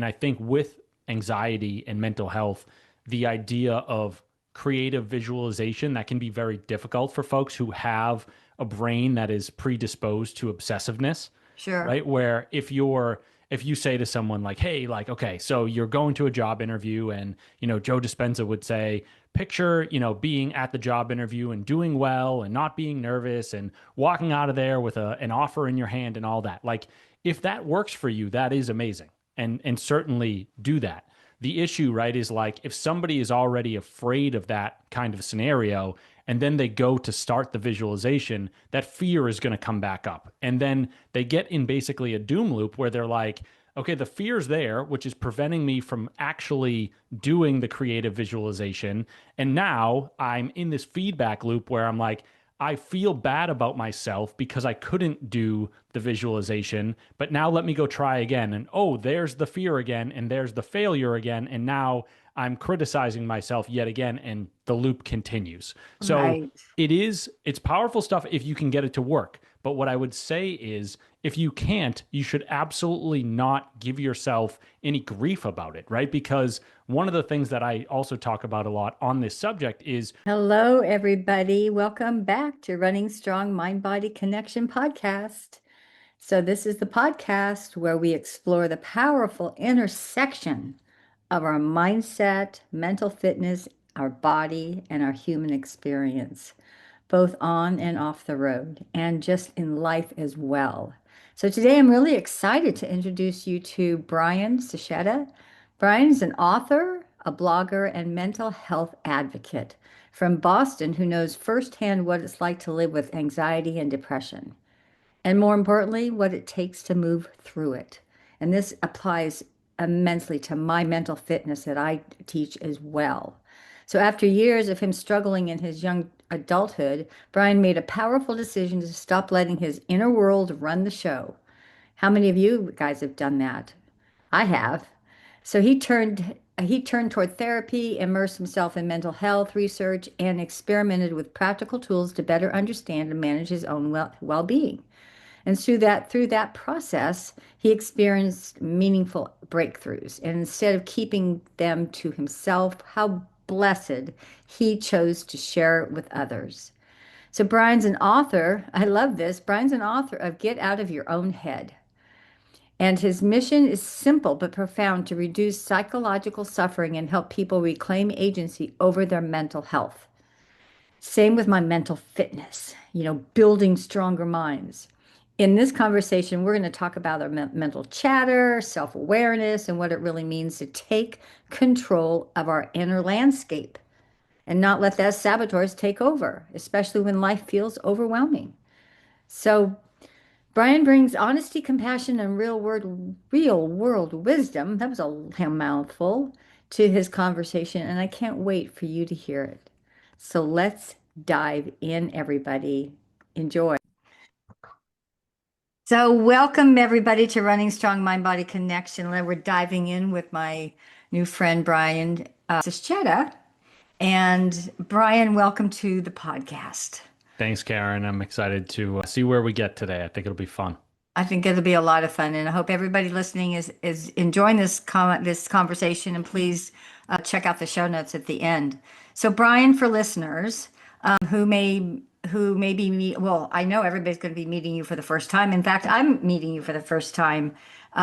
And I think with anxiety and mental health, the idea of creative visualization that can be very difficult for folks who have a brain that is predisposed to obsessiveness, Sure. right? Where if you say to someone like, hey, like, okay, so you're going to a job interview and, Joe Dispenza would say, picture, being at the job interview and doing well and not being nervous and walking out of there with an offer in your hand and all that. Like, if that works for you, that is amazing. And certainly do that. The issue, right, is like if somebody is already afraid of that kind of scenario and then they go to start the visualization, that fear is going to come back up. And then they get in basically a doom loop where they're like, okay, the fear's there, which is preventing me from actually doing the creative visualization. And now I'm in this feedback loop where I'm like, I feel bad about myself because I couldn't do the visualization, but now let me go try again. And oh, there's the fear again, and there's the failure again. And now I'm criticizing myself yet again, and the loop continues. So Right. it's powerful stuff if you can get it to work. But what I would say is if you can't, you should absolutely not give yourself any grief about it, right? Because one of the things that I also talk about a lot on this subject is Hello, everybody. Welcome back to Running Strong Mind Body Connection podcast. So, this is the podcast where we explore the powerful intersection of our mindset, mental fitness, our body, and our human experience, both on and off the road, and just in life as well. So, today I'm really excited to introduce you to Brian Sachetta. Brian is an author, a blogger, and mental health advocate from Boston who knows firsthand what it's like to live with anxiety and depression, and more importantly, what it takes to move through it. And this applies immensely to my mental fitness that I teach as well. So, after years of him struggling in his young adulthood, Brian made a powerful decision to stop letting his inner world run the show. How many of you guys have done that? I have. So he turned toward therapy, immersed himself in mental health research, and experimented with practical tools to better understand and manage his own well-being. And through that process, he experienced meaningful breakthroughs. And instead of keeping them to himself, how blessed he chose to share it with others. So Brian's an author. I love this. Brian's an author of Get Out of Your Own Head. And his mission is simple but profound to reduce psychological suffering and help people reclaim agency over their mental health. Same with my mental fitness, building stronger minds. In this conversation, we're going to talk about our mental chatter, self awareness, and what it really means to take control of our inner landscape and not let that saboteurs take over, especially when life feels overwhelming. So, Brian brings honesty, compassion, and real world wisdom. That was a mouthful to his conversation, and I can't wait for you to hear it. So let's dive in, everybody. Enjoy. So, welcome everybody to Running Strong Mind Body Connection. We're diving in with my new friend Brian Sachetta. And Brian, welcome to the podcast. thanks, Karen. I'm excited to see where we get today. I think it'll be fun. I think it'll be a lot of fun, and I hope everybody listening is enjoying this conversation. And please check out the show notes at the end. So, Brian, for listeners who may be well, I know everybody's going to be meeting you for the first time. In fact, I'm meeting you for the first time.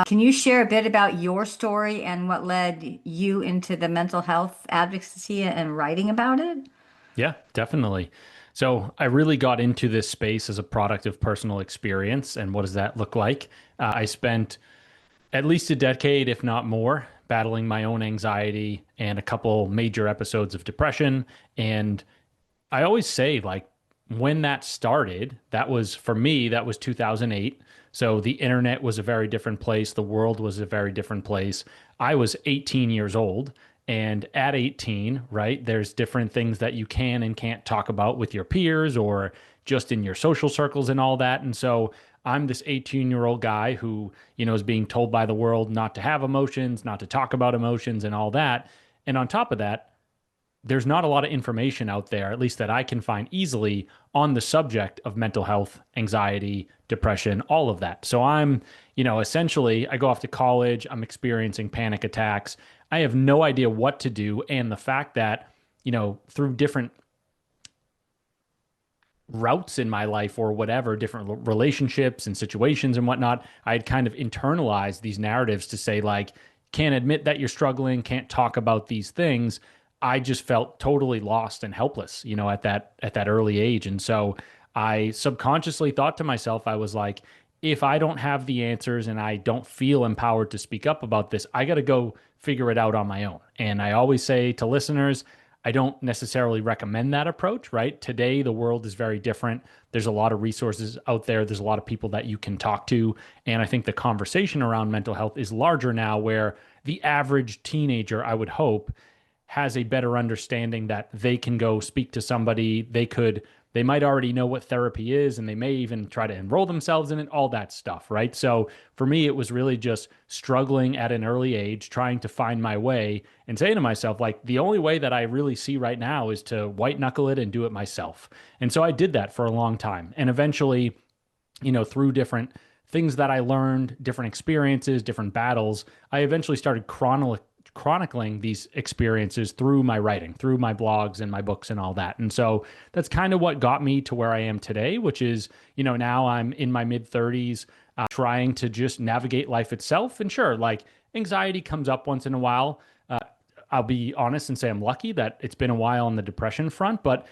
Can you share a bit about your story and what led you into the mental health advocacy and writing about it? Yeah, definitely. So I really got into this space as a product of personal experience. And what does that look like? I spent at least a decade, if not more, battling my own anxiety and a couple major episodes of depression. And I always say, like, when that started, that was for me, that was 2008. So the internet was a very different place. The world was a very different place. I was 18 years old. And at 18, right, there's different things that you can and can't talk about with your peers or just in your social circles and all that. And so I'm this 18-year-old guy who, is being told by the world not to have emotions, not to talk about emotions and all that. And on top of that, there's not a lot of information out there, at least that I can find easily, on the subject of mental health, anxiety, depression, all of that. So I'm, essentially, I go off to college, I'm experiencing panic attacks. I have no idea what to do. And the fact that, through different routes in my life or whatever, different relationships and situations and whatnot, I had kind of internalized these narratives to say, like, can't admit that you're struggling, can't talk about these things. I just felt totally lost and helpless, at that early age. And so I subconsciously thought to myself, I was like, if I don't have the answers and I don't feel empowered to speak up about this, I got to go figure it out on my own. And I always say to listeners, I don't necessarily recommend that approach, right? Today, the world is very different. There's a lot of resources out there. There's a lot of people that you can talk to. And I think the conversation around mental health is larger now, where the average teenager, I would hope, has a better understanding that they can go speak to somebody. They might already know what therapy is, and they may even try to enroll themselves in it, all that stuff, right? So for me, it was really just struggling at an early age, trying to find my way and saying to myself, like, the only way that I really see right now is to white knuckle it and do it myself. And so I did that for a long time. And eventually, through different things that I learned, different experiences, different battles, I eventually started chronicling these experiences through my writing, through my blogs and my books and all that. And so that's kind of what got me to where I am today, which is, now I'm in my mid 30s, trying to just navigate life itself. And sure, like, anxiety comes up once in a while. I'll be honest and say I'm lucky that it's been a while on the depression front, but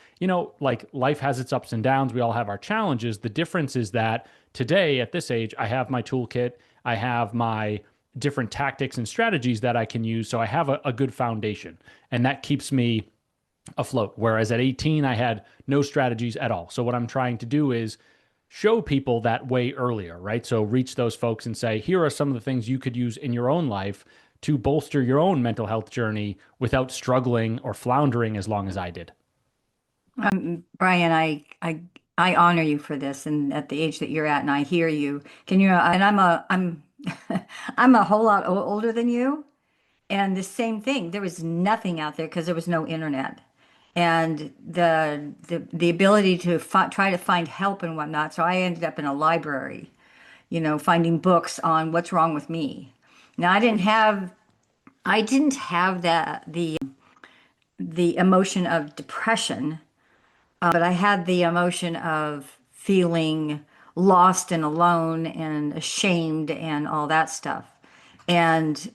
like, life has its ups and downs. We all have our challenges. The difference is that today at this age, I have my toolkit. I have my different tactics and strategies that I can use. So I have a good foundation, and that keeps me afloat. Whereas at 18, I had no strategies at all. So what I'm trying to do is show people that way earlier, right? So reach those folks and say, here are some of the things you could use in your own life to bolster your own mental health journey without struggling or floundering as long as I did. Brian, I honor you for this, and at the age that you're at, and I hear you. Can you? And I'm I'm a whole lot older than you, and the same thing. There was nothing out there because there was no internet, and the ability to try to find help and whatnot. So I ended up in a library, finding books on what's wrong with me. Now I didn't have the emotion of depression, but I had the emotion of feeling lost and alone and ashamed and all that stuff. And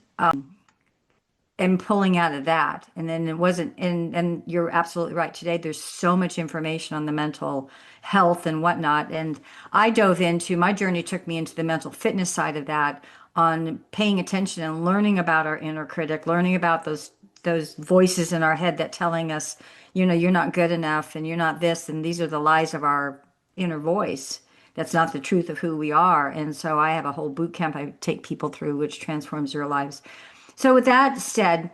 pulling out of that. And then it wasn't, and you're absolutely right. Today, there's so much information on the mental health and whatnot. And I dove into, my journey took me into the mental fitness side of that, on paying attention and learning about our inner critic, learning about those voices in our head that telling us, you're not good enough and you're not this, and these are the lies of our inner voice. That's not the truth of who we are. And so I have a whole boot camp I take people through, which transforms their lives. So with that said,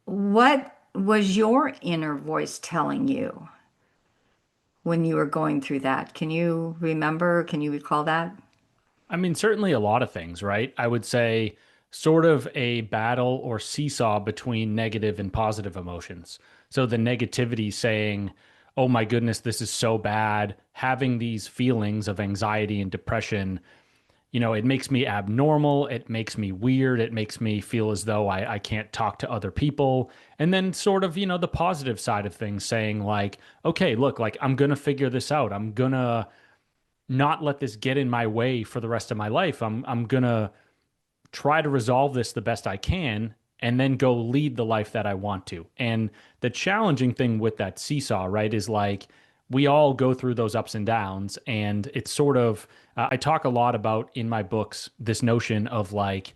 what was your inner voice telling you when you were going through that? Can you remember? Can you recall that? I mean, certainly a lot of things, right? I would say sort of a battle or seesaw between negative and positive emotions. So the negativity saying, oh my goodness, this is so bad, having these feelings of anxiety and depression, it makes me abnormal. It makes me weird. It makes me feel as though I can't talk to other people. And then sort of, the positive side of things saying, like, okay, look, like, I'm going to figure this out. I'm going to not let this get in my way for the rest of my life. I'm going to try to resolve this the best I can and then go lead the life that I want to. And the challenging thing with that seesaw, right, is like, we all go through those ups and downs. And it's sort of, I talk a lot about in my books this notion of like,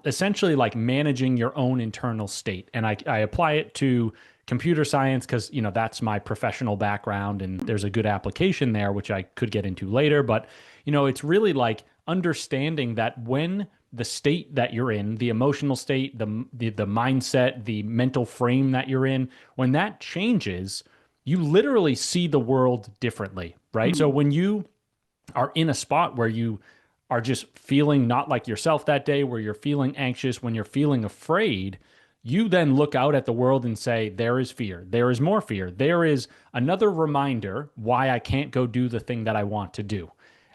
essentially like managing your own internal state. And I apply it to computer science because, that's my professional background, and there's a good application there, which I could get into later. But, it's really like understanding that when the state that you're in, the emotional state, the mindset, the mental frame that you're in, when that changes, you literally see the world differently, right? So when you are in a spot where you are just feeling not like yourself that day, where you're feeling anxious, when you're feeling afraid, you then look out at the world and say, there is fear. There is more fear. There is another reminder why I can't go do the thing that I want to do.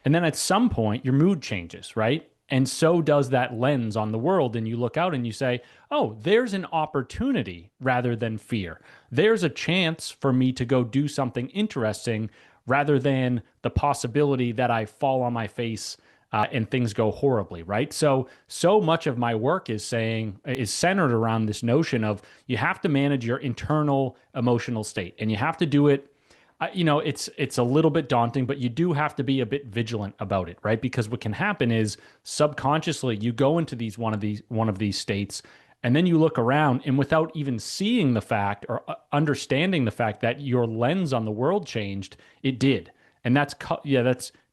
And then at some point, your mood changes, right? And so does that lens on the world. And you look out and you say, oh, there's an opportunity rather than fear. There's a chance for me to go do something interesting rather than the possibility that I fall on my face and things go horribly, right? So much of my work is centered around this notion of you have to manage your internal emotional state, and you have to do it. It's a little bit daunting, but you do have to be a bit vigilant about it, right? Because what can happen is subconsciously you go into one of these states, and then you look around, and without even seeing the fact or understanding the fact that your lens on the world changed, it did, and that's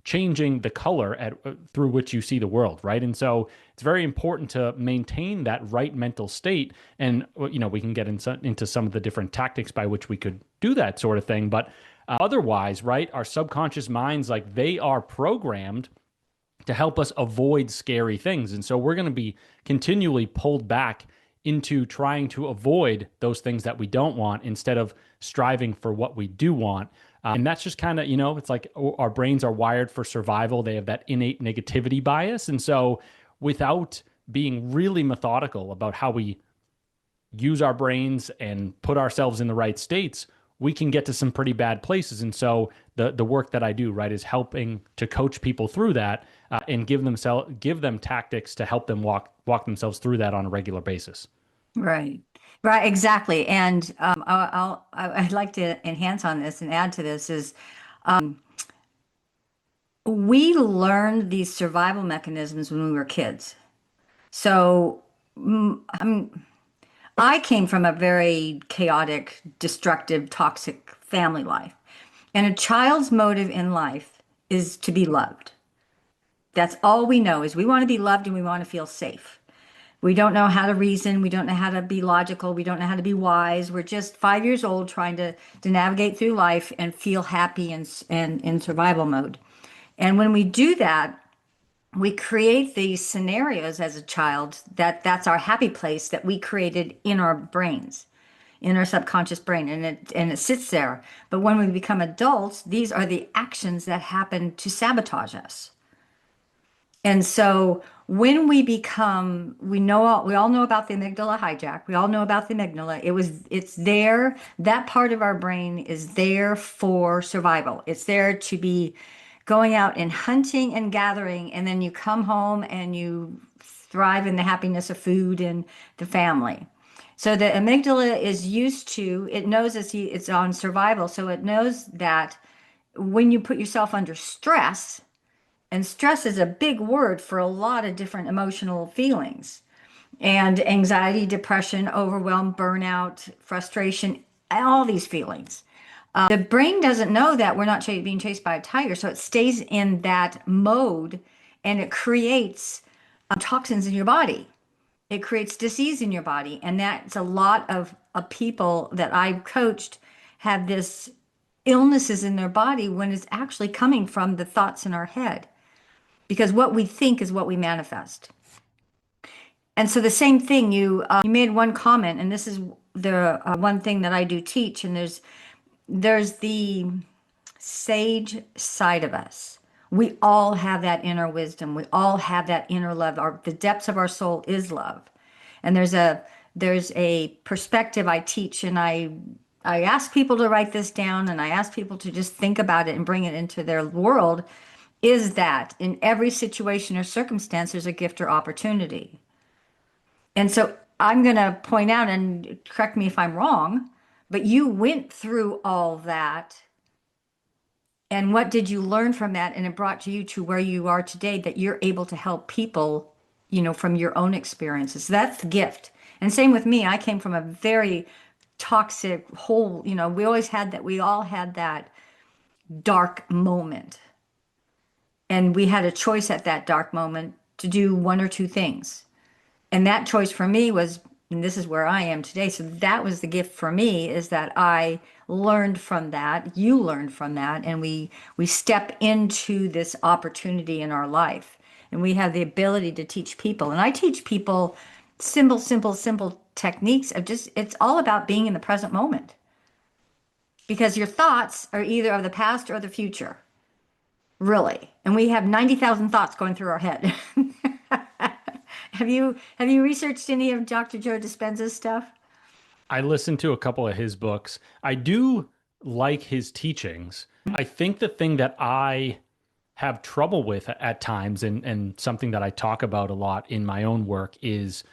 changing the color through which you see the world, right? And so it's very important to maintain that right mental state. And we can get into some of the different tactics by which we could do that sort of thing, but otherwise, right, our subconscious minds, like, they are programmed to help us avoid scary things. And so we're going to be continually pulled back into trying to avoid those things that we don't want instead of striving for what we do want. And that's just kind of, it's like our brains are wired for survival. They have that innate negativity bias. And so without being really methodical about how we use our brains and put ourselves in the right states, we can get to some pretty bad places. And so the work that I do, right, is helping to coach people through that and give them tactics to help them walk themselves through that on a regular basis. Right. Right, exactly. And I'd like to enhance on this and add to this is we learned these survival mechanisms when we were kids. So I came from a very chaotic, destructive, toxic family life. And a child's motive in life is to be loved. That's all we know is we want to be loved and we want to feel safe. We don't know how to reason. We don't know how to be logical. We don't know how to be wise. We're just 5 years old trying to navigate through life and feel happy and in survival mode. And when we do that, we create these scenarios as a child that's our happy place that we created in our brains, in our subconscious brain, and it sits there. But when we become adults, these are the actions that happen to sabotage us. And so when we all know about the amygdala hijack. We all know about the amygdala. It's there. That part of our brain is there for survival. It's there to be going out and hunting and gathering, and then you come home and you thrive in the happiness of food and the family. So the amygdala is used to, it knows it's on survival. So it knows that when you put yourself under stress, and stress is a big word for a lot of different emotional feelings, and anxiety, depression, overwhelm, burnout, frustration, all these feelings. The brain doesn't know that we're not being chased by a tiger, so it stays in that mode and it creates toxins in your body. It creates disease in your body. And that's a lot of people that I've coached have this illnesses in their body when it's actually coming from the thoughts in our head. Because what we think is what we manifest. And so the same thing, you made one comment, and this is the one thing that I do teach, and there's the sage side of us. We all have that inner wisdom. We all have that inner love. The depths of our soul is love. And there's a perspective I teach, and I ask people to write this down, and I ask people to just think about it and bring it into their world, is that in every situation or circumstance, there's a gift or opportunity. And so I'm going to point out, and correct me if I'm wrong, but you went through all that. And what did you learn from that? And it brought you to where you are today, that you're able to help people, from your own experiences. That's the gift. And same with me. I came from a very toxic whole, we all had that dark moment. And we had a choice at that dark moment to do one or two things. And that choice for me was, and this is where I am today. So that was the gift for me, is that I learned from that, you learned from that, and we step into this opportunity in our life. And we have the ability to teach people. And I teach people simple techniques of just, it's all about being in the present moment because your thoughts are either of the past or the future, really. And we have 90,000 thoughts going through our head. Have you researched any of Dr. Joe Dispenza's stuff? I listened to a couple of his books. I do like his teachings. I think the thing that I have trouble with at times, and something that I talk about a lot in my own work, is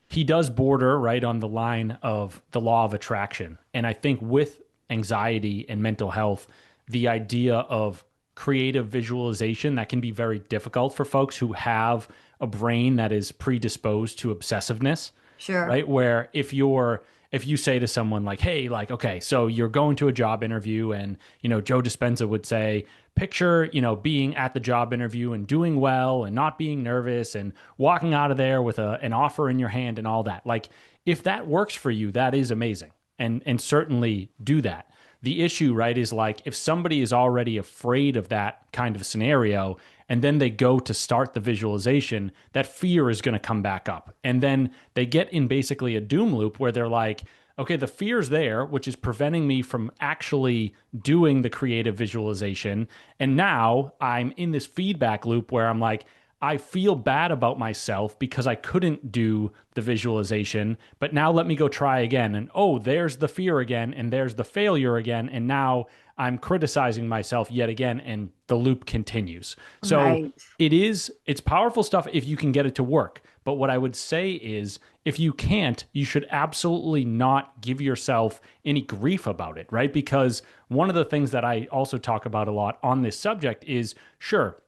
he does border right on the line of the law of attraction. And I think with anxiety and mental health, the idea of creative visualization that can be very difficult for folks who have a brain that is predisposed to obsessiveness, Sure. right? Where if you say to someone like, hey, like, okay, so you're going to a job interview and, Joe Dispenza would say, picture, being at the job interview and doing well and not being nervous and walking out of there with an offer in your hand and all that. Like, if that works for you, that is amazing. And certainly do that. The issue, right, is like if somebody is already afraid of that kind of scenario and then they go to start the visualization, that fear is going to come back up. And then they get in basically a doom loop where they're like, okay, the fear's there, which is preventing me from actually doing the creative visualization. And now I'm in this feedback loop where I'm like, I feel bad about myself because I couldn't do the visualization, but now let me go try again. And oh, there's the fear again, and there's the failure again. And now I'm criticizing myself yet again, and the loop continues. So Right. it's powerful stuff if you can get it to work. But what I would say is if you can't, you should absolutely not give yourself any grief about it, right? Because one of the things that I also talk about a lot on this subject is sure,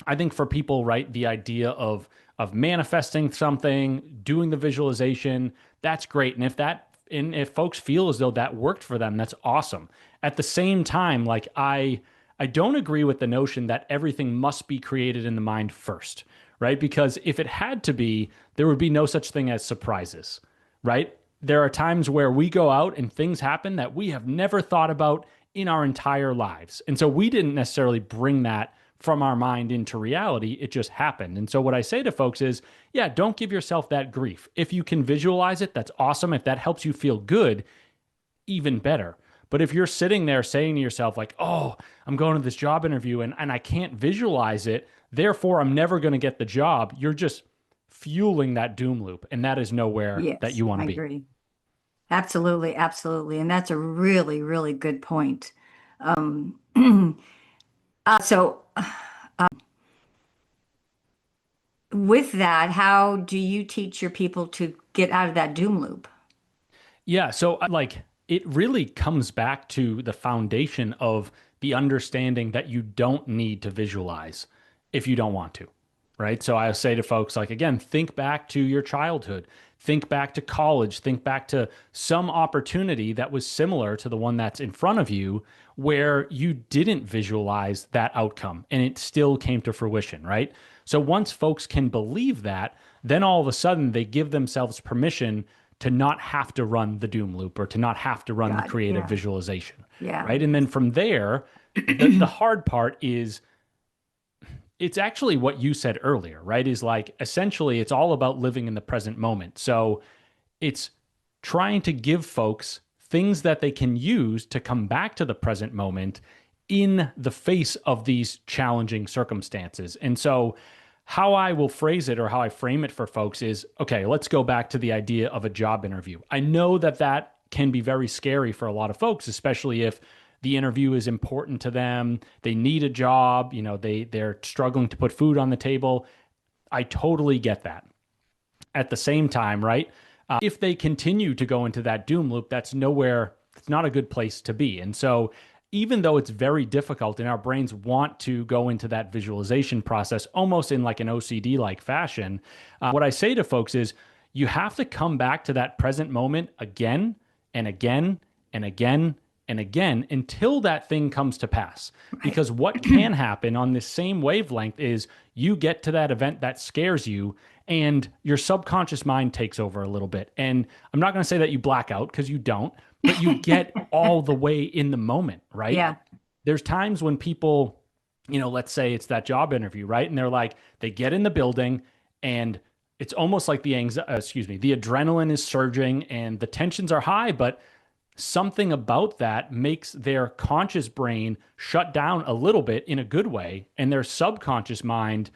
I think for people, right, the idea of manifesting something, doing the visualization, that's great. And if folks feel as though that worked for them, that's awesome. At the same time, like I don't agree with the notion that everything must be created in the mind first, right? Because if it had to be, there would be no such thing as surprises, right? There are times where we go out and things happen that we have never thought about in our entire lives. And so we didn't necessarily bring that from our mind into reality. It just happened. And so what I say to folks is, yeah, don't give yourself that grief. If you can visualize it, that's awesome. If that helps you feel good, even better. But if you're sitting there saying to yourself, like, oh, I'm going to this job interview and I can't visualize it, therefore I'm never going to get the job, you're just fueling that doom loop. And that is nowhere that Yes, you want I to be. agree. Absolutely, absolutely. And that's a really, really good point. Um, so, with that, how do you teach your people to get out of that doom loop? Yeah. So, like, it really comes back to the foundation of the understanding that you don't need to visualize if you don't want to. Right. So, I say to folks, like, again, think back to your childhood, think back to college, think back to some opportunity that was similar to the one that's in front of you where you didn't visualize that outcome and it still came to fruition. Right. So, once folks can believe that, then all of a sudden they give themselves permission to not have to run the doom loop or to not have to run the Got it. creative Yeah. visualization, Yeah. right? And then from there, the hard part is it's actually what you said earlier, right? Is like essentially it's all about living in the present moment. So it's trying to give folks things that they can use to come back to the present moment in the face of these challenging circumstances. And so, how I will phrase it or how I frame it for folks is okay, let's go back to the idea of a job interview. I know that that can be very scary for a lot of folks, especially if the interview is important to them, they need a job, they're struggling to put food on the table. I totally get that. At the same time, right? If they continue to go into that doom loop, that's nowhere, it's not a good place to be. And so, even though it's very difficult and our brains want to go into that visualization process almost in like an OCD like fashion, what I say to folks is you have to come back to that present moment again and again and again and again until that thing comes to pass. Right. Because what can happen on this same wavelength is you get to that event that scares you and your subconscious mind takes over a little bit. And I'm not going to say that you black out because you don't, but you get all the way in the moment, right? Yeah. There's times when people, let's say it's that job interview, right? And they're like, they get in the building and it's almost like the adrenaline is surging and the tensions are high, but something about that makes their conscious brain shut down a little bit in a good way, and their subconscious mind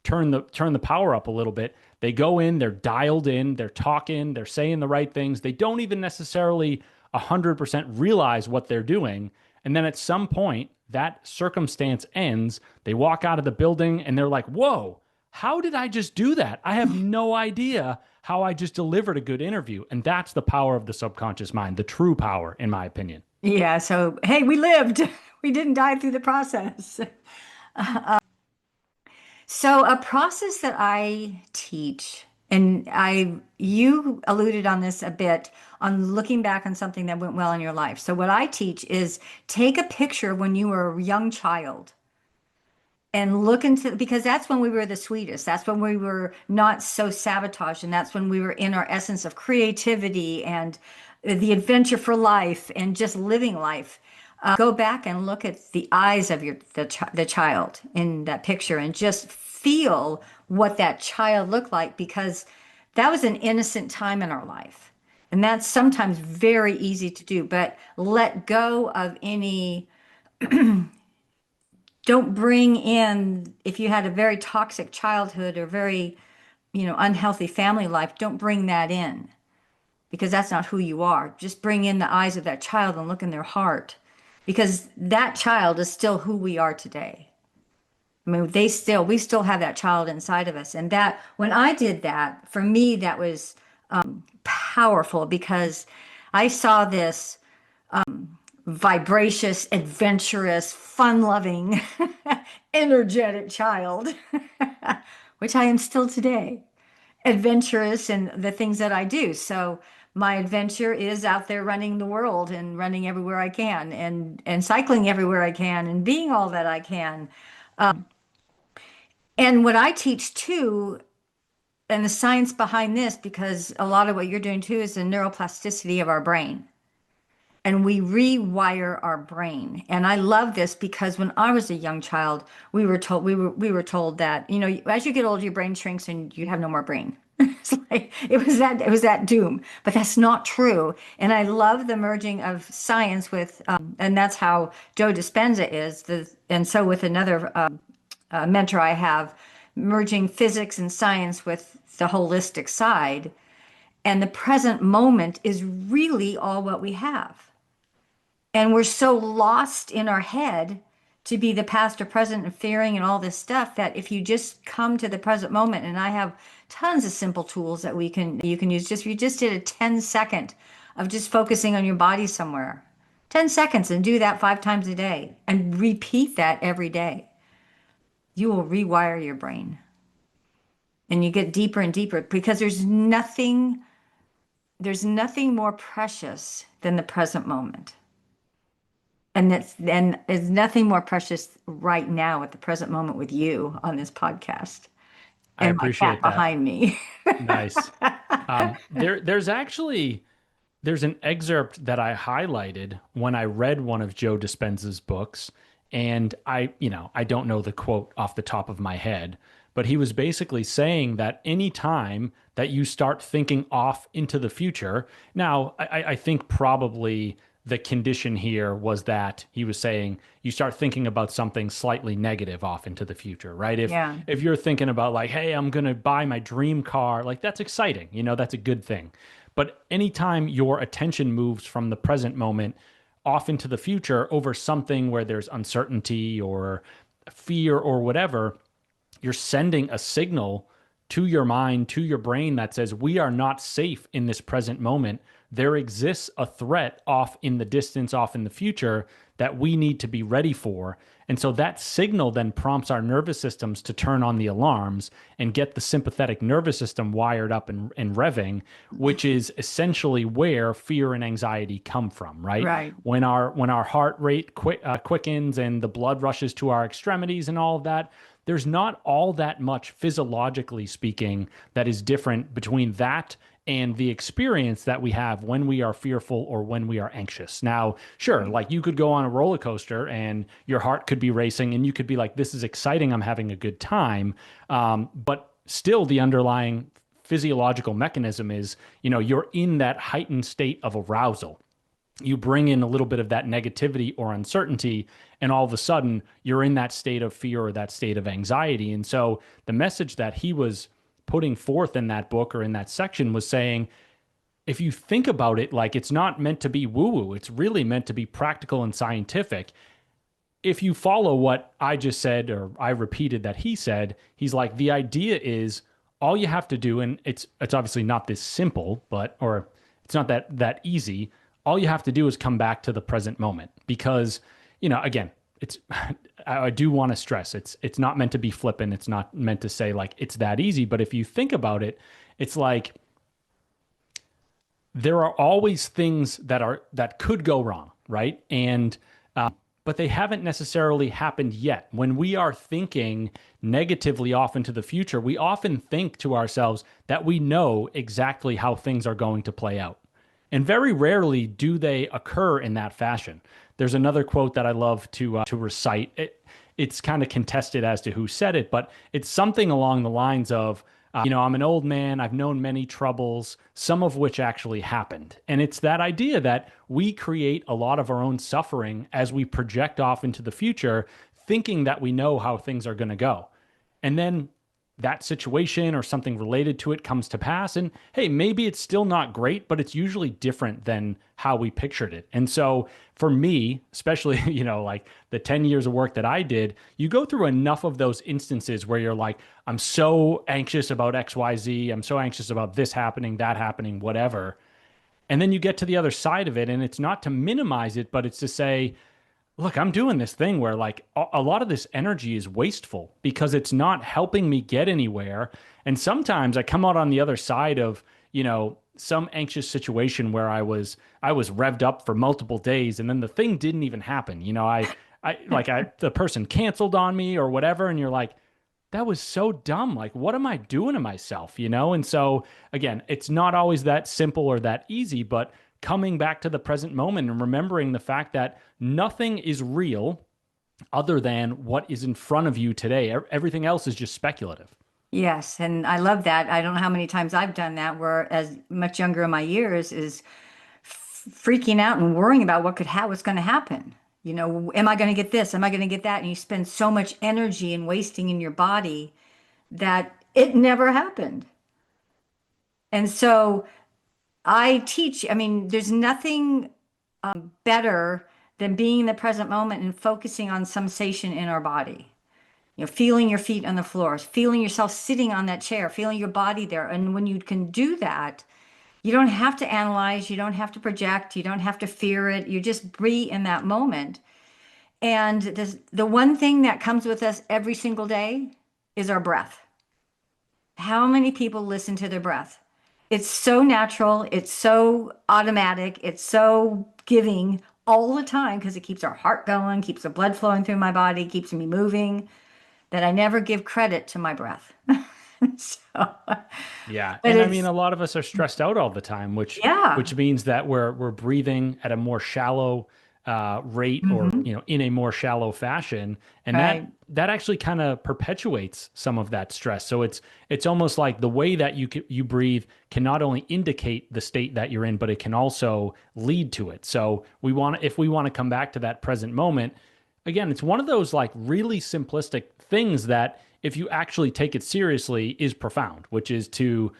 turn the power up a little bit. They go in, they're dialed in, they're talking, they're saying the right things. They don't even necessarily 100% realize what they're doing. And then at some point, that circumstance ends. They walk out of the building and they're like, whoa, how did I just do that? I have no idea how I just delivered a good interview. And that's the power of the subconscious mind, the true power, in my opinion. Yeah. So, hey, we lived. We didn't die through the process. So, a process that I teach, and you alluded on this a bit on looking back on something that went well in your life. So, what I teach is take a picture when you were a young child and look into, because that's when we were the sweetest. That's when we were not so sabotaged. And that's when we were in our essence of creativity and the adventure for life and just living life. Go back and look at the eyes of the child in that picture and just feel what that child looked like, because that was an innocent time in our life. And that's sometimes very easy to do, but let go of any, don't bring in, if you had a very toxic childhood or very, unhealthy family life, don't bring that in, because that's not who you are. Just bring in the eyes of that child and look in their heart, because that child is still who we are today. I mean, we still have that child inside of us. And that, when I did that, for me, that was powerful, because I saw this vivacious, adventurous, fun-loving, energetic child, which I am still today, adventurous in the things that I do. So my adventure is out there running the world and running everywhere I can, and cycling everywhere I can, and being all that I can. And what I teach too, and the science behind this, because a lot of what you're doing too is the neuroplasticity of our brain. And we rewire our brain. And I love this because when I was a young child, we were told that, as you get older, your brain shrinks and you have no more brain. It's like it was that doom. But that's not true. And I love the merging of science with, and that's how Joe Dispenza is. And so with another mentor I have, merging physics and science with the holistic side. And the present moment is really all what we have. And we're so lost in our head to be the past or present and fearing and all this stuff, that if you just come to the present moment, and I have tons of simple tools that you can use. Just, if you just did a 10-second of just focusing on your body somewhere, 10 seconds, and do that 5 times a day and repeat that every day, you will rewire your brain. And you get deeper and deeper, because there's nothing more precious than the present moment. And there's nothing more precious right now at the present moment with you on this podcast I and my cat appreciate that. behind me. Nice. There's an excerpt that I highlighted when I read one of Joe Dispenza's books, and I don't know the quote off the top of my head, but he was basically saying that any time that you start thinking off into the future, now I think probably the condition here was that he was saying you start thinking about something slightly negative off into the future, right? If Yeah. if you're thinking about like, hey, I'm gonna buy my dream car, like that's exciting, that's a good thing. But anytime your attention moves from the present moment off into the future over something where there's uncertainty or fear or whatever, you're sending a signal to your mind, to your brain that says, we are not safe in this present moment. There exists a threat off in the distance, off in the future that we need to be ready for. And so that signal then prompts our nervous systems to turn on the alarms and get the sympathetic nervous system wired up and revving, which is essentially where fear and anxiety come from, right? Right. When our heart rate quickens and the blood rushes to our extremities and all of that, there's not all that much physiologically speaking that is different between that and the experience that we have when we are fearful or when we are anxious. Now, sure, like you could go on a roller coaster and your heart could be racing and you could be like, this is exciting, I'm having a good time. But still, the underlying physiological mechanism is, you're in that heightened state of arousal. You bring in a little bit of that negativity or uncertainty, and all of a sudden you're in that state of fear or that state of anxiety. And so the message that he was putting forth in that book or in that section was saying, if you think about it, like, it's not meant to be woo woo, it's really meant to be practical and scientific. If you follow what I just said, or I repeated that he said, he's like, the idea is all you have to do, and it's obviously not this simple, or it's not that easy. All you have to do is come back to the present moment, because, again, it's I do want to stress, it's not meant to be flippant. It's not meant to say like it's that easy. But if you think about it, it's like there are always things that could go wrong, right? And but they haven't necessarily happened yet. When we are thinking negatively off into the future, we often think to ourselves that we know exactly how things are going to play out. And very rarely do they occur in that fashion. There's another quote that I love to recite. It's kind of contested as to who said it, but it's something along the lines of, I'm an old man, I've known many troubles, some of which actually happened. And it's that idea that we create a lot of our own suffering as we project off into the future, thinking that we know how things are going to go. And then that situation or something related to it comes to pass. And hey, maybe it's still not great, but it's usually different than how we pictured it. And so for me, especially, like the 10 years of work that I did, you go through enough of those instances where you're like, I'm so anxious about XYZ. I'm so anxious about this happening, that happening, whatever. And then you get to the other side of it, and it's not to minimize it, but it's to say, look, I'm doing this thing where like a lot of this energy is wasteful because it's not helping me get anywhere. And sometimes I come out on the other side of, some anxious situation where I was revved up for multiple days, and then the thing didn't even happen. The person canceled on me or whatever. And you're like, that was so dumb. Like, what am I doing to myself? And so again, it's not always that simple or that easy, but coming back to the present moment and remembering the fact that nothing is real other than what is in front of you today. Everything else is just speculative. Yes, and I love that. I don't know how many times I've done that, where as much younger in my years is freaking out and worrying about what's going to happen. Am I going to get this? Am I going to get that? And you spend so much energy and wasting in your body that it never happened. And so I teach, there's nothing better than being in the present moment and focusing on sensation in our body. Feeling your feet on the floor, feeling yourself sitting on that chair, feeling your body there. And when you can do that, you don't have to analyze, you don't have to project, you don't have to fear it. You just be in that moment. And the one thing that comes with us every single day is our breath. How many people listen to their breath? It's so natural, it's so automatic, it's so giving all the time because it keeps our heart going, keeps the blood flowing through my body, keeps me moving, that I never give credit to my breath. So, Yeah. but And I mean, it's, a lot of us are stressed out all the time, which yeah, which means that we're breathing at a more shallow rate, or hmm, in a more shallow fashion, and right. that actually kind of perpetuates some of that stress. So it's almost like the way that you breathe can not only indicate the state that you're in, but it can also lead to it. So if we want to come back to that present moment, again, it's one of those like really simplistic things that, if you actually take it seriously, is profound, which is to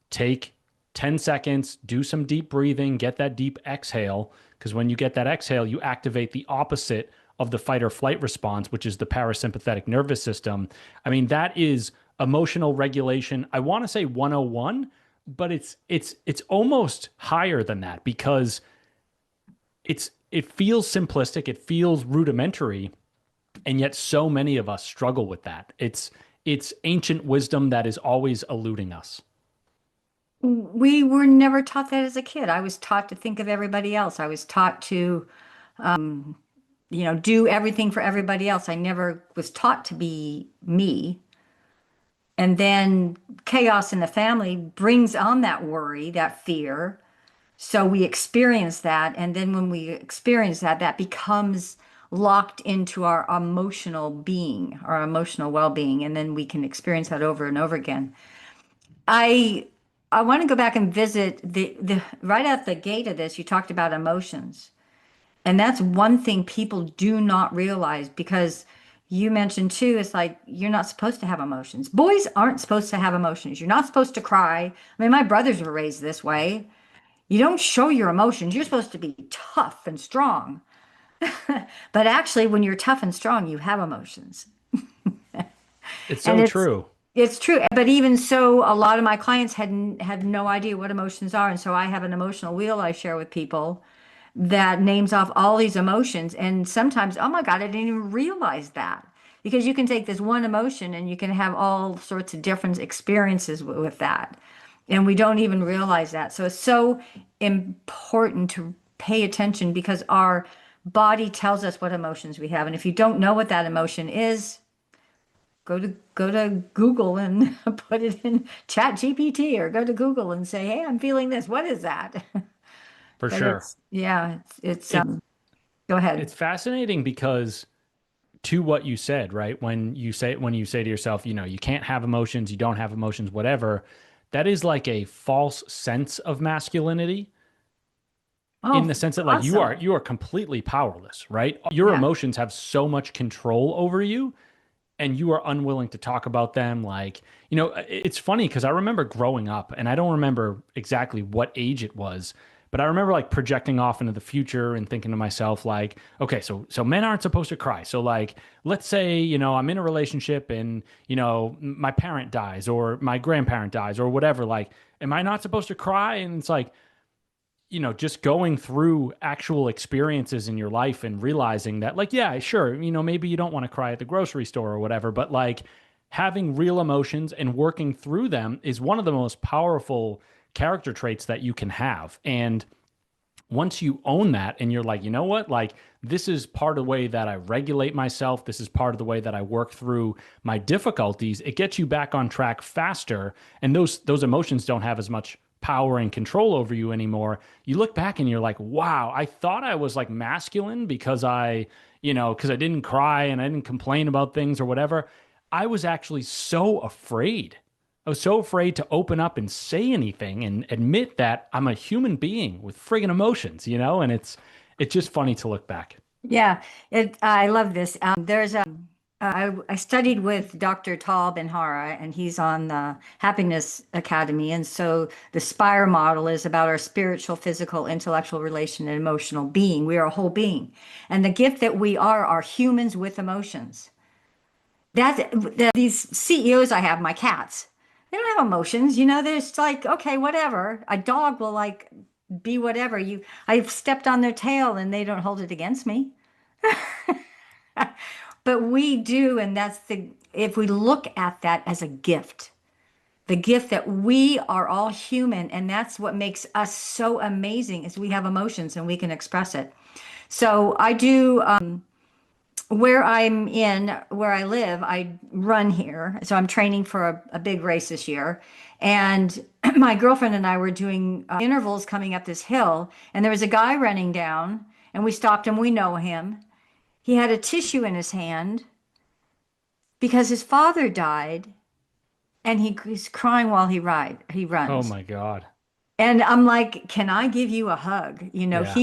take 10 seconds, do some deep breathing, get that deep exhale. Because when you get that exhale, you activate the opposite of the fight or flight response, which is the parasympathetic nervous system. I mean, that is emotional regulation. I want to say 101, but it's almost higher than that, because it feels simplistic, it feels rudimentary, and yet so many of us struggle with that. It's ancient wisdom that is always eluding us. We were never taught that as a kid. I was taught to think of everybody else. I was taught to, do everything for everybody else. I never was taught to be me. And then chaos in the family brings on that worry, that fear. So we experience that. And then when we experience that, that becomes locked into our emotional being, our emotional well-being. And then we can experience that over and over again. I I want to go back and visit the right at the gate of this, you talked about emotions. And that's one thing people do not realize because you mentioned too, it's like you're not supposed to have emotions. Boys aren't supposed to have emotions. You're not supposed to cry. I mean, my brothers were raised this way. You don't show your emotions. You're supposed to be tough and strong. But actually, when you're tough and strong, you have emotions. It's And so true. it's true. But even so, a lot of my clients had no idea what emotions are. And so I have an emotional wheel I share with people that names off all these emotions. And sometimes, oh my God, I didn't even realize that. Because you can take this one emotion and you can have all sorts of different experiences with that. And we don't even realize that. So it's so important to pay attention because our body tells us what emotions we have. And if you don't know what that emotion is, go to Google and put it in Chat GPT or go to Google and say, "Hey, I'm feeling this. What is that?" For But sure. it's It's go ahead. it's fascinating because to what you said, right? When you say to yourself, you can't have emotions, you don't have emotions, whatever, that is like a false sense of masculinity in Oh, the sense that like you are awesome. you are completely powerless, right? Your Yeah. emotions have so much control over you and you are unwilling to talk about them. Like, it's funny because I remember growing up and I don't remember exactly what age it was, but I remember like projecting off into the future and thinking to myself, like, okay, so men aren't supposed to cry. So like, let's say, I'm in a relationship and, my parent dies or my grandparent dies or whatever, like, am I not supposed to cry? And it's like, just going through actual experiences in your life and realizing that, like, yeah, sure, maybe you don't want to cry at the grocery store or whatever, but like having real emotions and working through them is one of the most powerful character traits that you can have. And once you own that and you're like, you know what, like, this is part of the way that I regulate myself, this is part of the way that I work through my difficulties, it gets you back on track faster. And those emotions don't have as much power and control over you anymore. You look back and you're like, wow, I thought I was like masculine because because I didn't cry and I didn't complain about things or whatever. I was actually so afraid. I was so afraid to open up and say anything and admit that I'm a human being with friggin' emotions, and it's just funny to look back. Yeah, I love this. There's a I studied with Dr. Tal Ben-Hara, and he's on the Happiness Academy. And so the SPIRE model is about our spiritual, physical, intellectual, relation, and emotional being. We are a whole being. And the gift that we are humans with emotions. These CEOs I have, my cats, they don't have emotions. They're just like, okay, whatever. A dog will like be whatever. I've stepped on their tail and they don't hold it against me. But we do, and if we look at that as a gift, the gift that we are all human, and that's what makes us so amazing is we have emotions and we can express it. So I do where I live, I run here. So I'm training for a big race this year. And my girlfriend and I were doing intervals coming up this hill, and there was a guy running down, and we stopped him. We know him. He had a tissue in his hand because his father died, and he's crying while he Oh runs. my God. And I'm like, can I give you a hug? Yeah.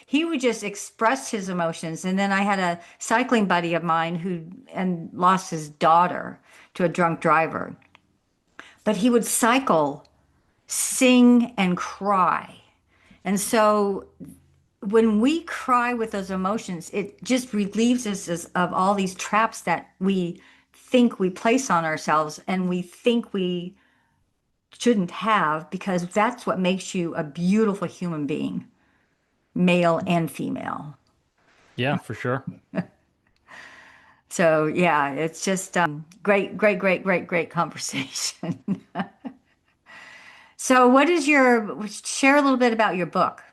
He would just express his emotions. And then I had a cycling buddy of mine who and lost his daughter to a drunk driver. But he would cycle, sing, and cry. And so when we cry with those emotions, it just relieves us of all these traps that we think we place on ourselves and we think we shouldn't have because that's what makes you a beautiful human being, male and female. Yeah, for sure. So yeah, it's just great, great, great, great, great conversation. So share a little bit about your book.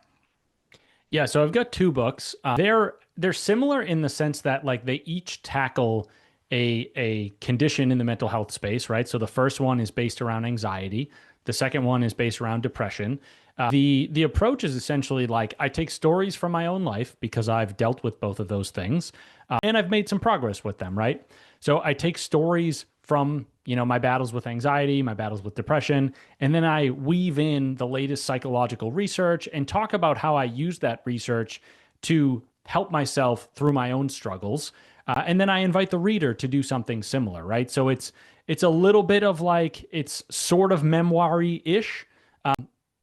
Yeah, so I've got two books. They're similar in the sense that like they each tackle a condition in the mental health space, right? So the first one is based around anxiety. The second one is based around depression. The approach is essentially like I take stories from my own life because I've dealt with both of those things, and I've made some progress with them, right? So I take stories from, my battles with anxiety, my battles with depression, and then I weave in the latest psychological research and talk about how I use that research to help myself through my own struggles. And then I invite the reader to do something similar, right? So it's a little bit of like, it's sort of memoir-y ish,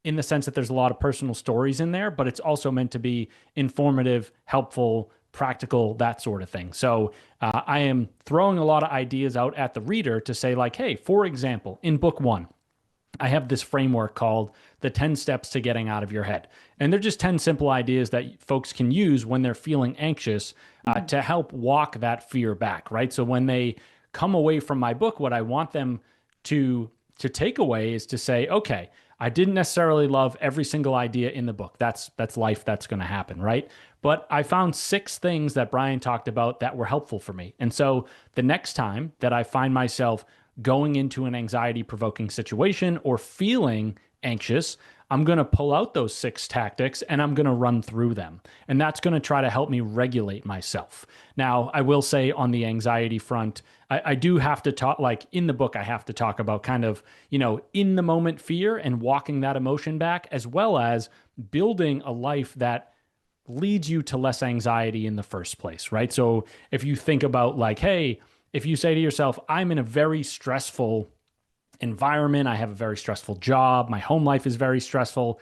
in the sense that there's a lot of personal stories in there, but it's also meant to be informative, helpful, practical, that sort of thing. So I am throwing a lot of ideas out at the reader to say, like, hey, for example, in book one, I have this framework called the 10 steps to getting out of your head. And they're just 10 simple ideas that folks can use when they're feeling anxious to help walk that fear back, right? So when they come away from my book, what I want them to take away is to say, okay, I didn't necessarily love every single idea in the book. That's life. That's going to happen, right? But I found 6 things that Brian talked about that were helpful for me. And so the next time that I find myself going into an anxiety provoking situation or feeling anxious, I'm going to pull out those 6 tactics and I'm going to run through them. And that's going to try to help me regulate myself. Now, I will say on the anxiety front, I do have to talk, like in the book, I have to talk about kind of, in the moment fear and walking that emotion back, as well as building a life that leads you to less anxiety in the first place, right? So if you think about like, hey, if you say to yourself, I'm in a very stressful environment, I have a very stressful job, my home life is very stressful,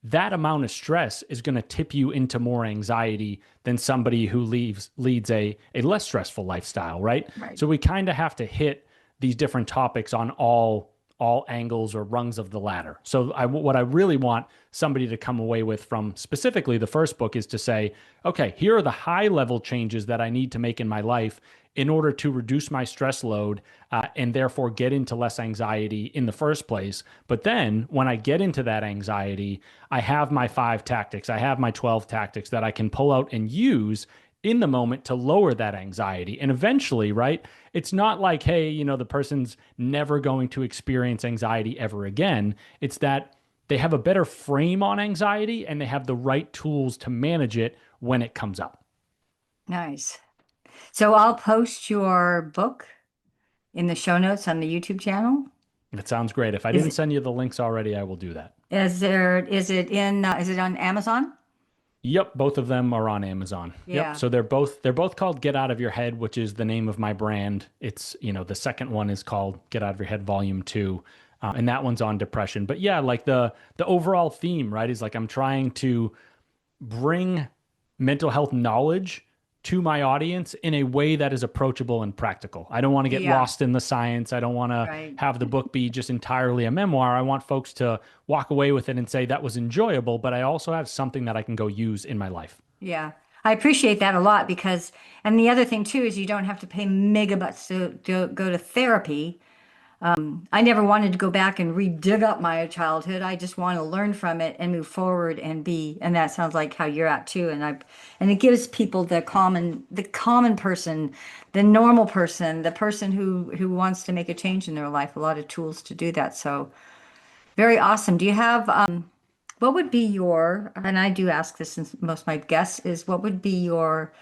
that amount of stress is going to tip you into more anxiety than somebody who leads a less stressful lifestyle, right? Right. So we kind of have to hit these different topics on all angles or rungs of the ladder. So what I really want somebody to come away with from specifically the first book is to say, okay, here are the high level changes that I need to make in my life in order to reduce my stress load and therefore get into less anxiety in the first place. But then when I get into that anxiety, I have my 5 tactics, I have my 12 tactics that I can pull out and use in the moment to lower that anxiety. And eventually, right, it's not like, hey, the person's never going to experience anxiety ever again. It's that they have a better frame on anxiety and they have the right tools to manage it when it comes up. Nice. So I'll post your book in the show notes on the YouTube channel. It sounds great. If I Is didn't it, send you the links already, I will do that. is it on Amazon? Yep, both of them are on Amazon. Yep. Yeah. So they're both called Get Out of Your Head, which is the name of my brand. It's, the second one is called Get Out of Your Head Volume 2. And that one's on depression. But yeah, like the overall theme, right, is like I'm trying to bring mental health knowledge to my audience in a way that is approachable and practical. I don't want to get Yeah. lost in the science. I don't want to Right. have the book be just entirely a memoir. I want folks to walk away with it and say that was enjoyable, but I also have something that I can go use in my life. Yeah. I appreciate that a lot because, and the other thing too is you don't have to pay megabucks to go to therapy. I never wanted to go back and re-dig up my childhood. I just want to learn from it and move forward and that sounds like how you're at too. And it gives people the common person, the normal person, the person who wants to make a change in their life, a lot of tools to do that. So very awesome. Do you have, what would be your, and I do ask this since most of my guests is what would be your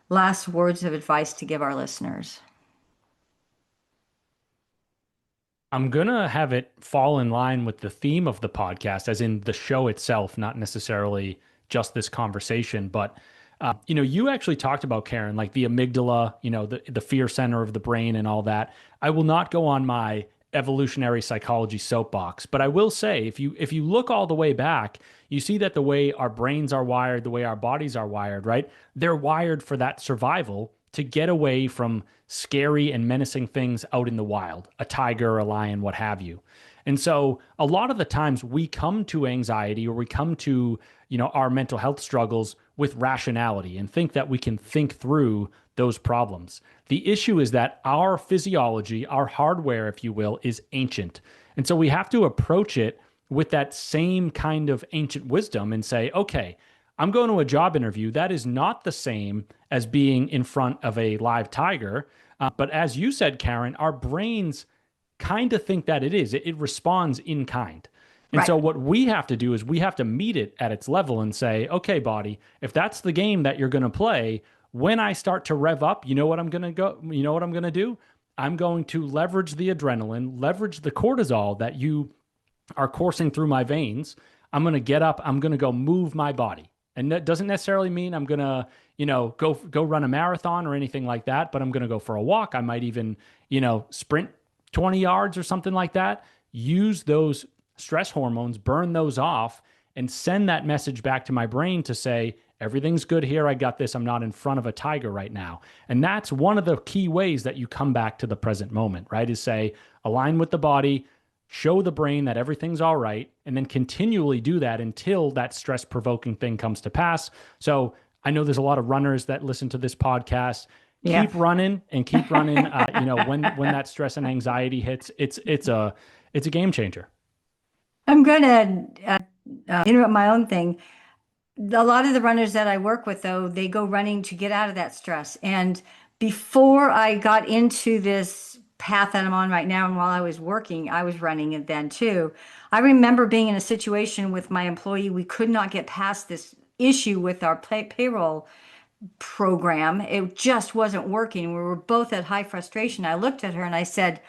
last words of advice to give our listeners? I'm going to have it fall in line with the theme of the podcast, as in the show itself, not necessarily just this conversation. But, you actually talked about, Karen, like the amygdala, the fear center of the brain and all that. I will not go on my evolutionary psychology soapbox, but I will say if you look all the way back, you see that the way our brains are wired, the way our bodies are wired, right? They're wired for that survival to get away from scary and menacing things out in the wild, a tiger, a lion, what have you. And so a lot of the times we come to anxiety or we come to, our mental health struggles with rationality and think that we can think through those problems. The issue is that our physiology, our hardware, if you will, is ancient. And so we have to approach it with that same kind of ancient wisdom and say, okay, I'm going to a job interview. That is not the same as being in front of a live tiger. But as you said, Karen, our brains kind of think that it is. It responds in kind. And Right. so what we have to do is we have to meet it at its level and say, okay, body, if that's the game that you're going to play, when I start to rev up, you know what I'm going to do? I'm going to leverage the adrenaline, leverage the cortisol that you are coursing through my veins. I'm going to get up. I'm going to go move my body. And that doesn't necessarily mean I'm going to, go run a marathon or anything like that, but I'm going to go for a walk. I might even, sprint 20 yards or something like that. Use those stress hormones, burn those off, and send that message back to my brain to say, everything's good here. I got this. I'm not in front of a tiger right now. And that's one of the key ways that you come back to the present moment, right? Is say, align with the body, show the brain that everything's all right, and then continually do that until that stress provoking thing comes to pass. So I know there's a lot of runners that listen to this podcast. Yeah. Keep running and keep running. When that stress and anxiety hits, it's a game changer. I'm going to interrupt my own thing. A lot of the runners that I work with, though, they go running to get out of that stress. And before I got into this path that I'm on right now, and while I was working, I was running it then too. I remember being in a situation with my employee. We could not get past this issue with our payroll program. It just wasn't working. We were both at high frustration. I looked at her and I said,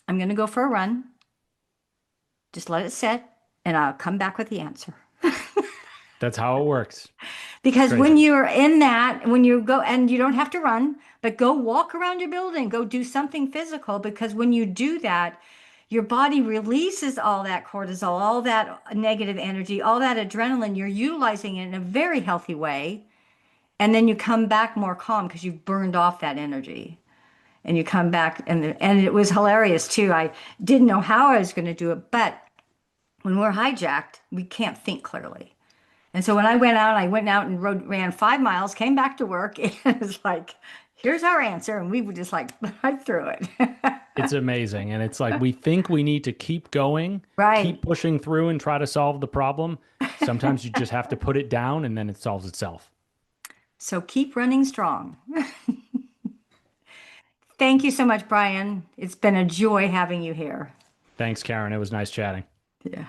I'm going to go for a run. Just let it sit, and I'll come back with the answer. That's how it works. It's Because when crazy. you're in that, when you go, and you don't have to run, but go walk around your building, go do something physical, because when you do that, your body releases all that cortisol, all that negative energy, all that adrenaline. You're utilizing it in a very healthy way. And then you come back more calm because you've burned off that energy. And you come back, and it was hilarious too. I didn't know how I was going to do it, but when we're hijacked, we can't think clearly. And so when I went out and ran 5 miles, came back to work, and it was like, here's our answer. And we were just like right through it. It's amazing. And it's like we think we need to keep going, Right. keep pushing through and try to solve the problem. Sometimes you just have to put it down and then it solves itself. So keep running strong. Thank you so much, Brian. It's been a joy having you here. Thanks, Karen. It was nice chatting. Yeah.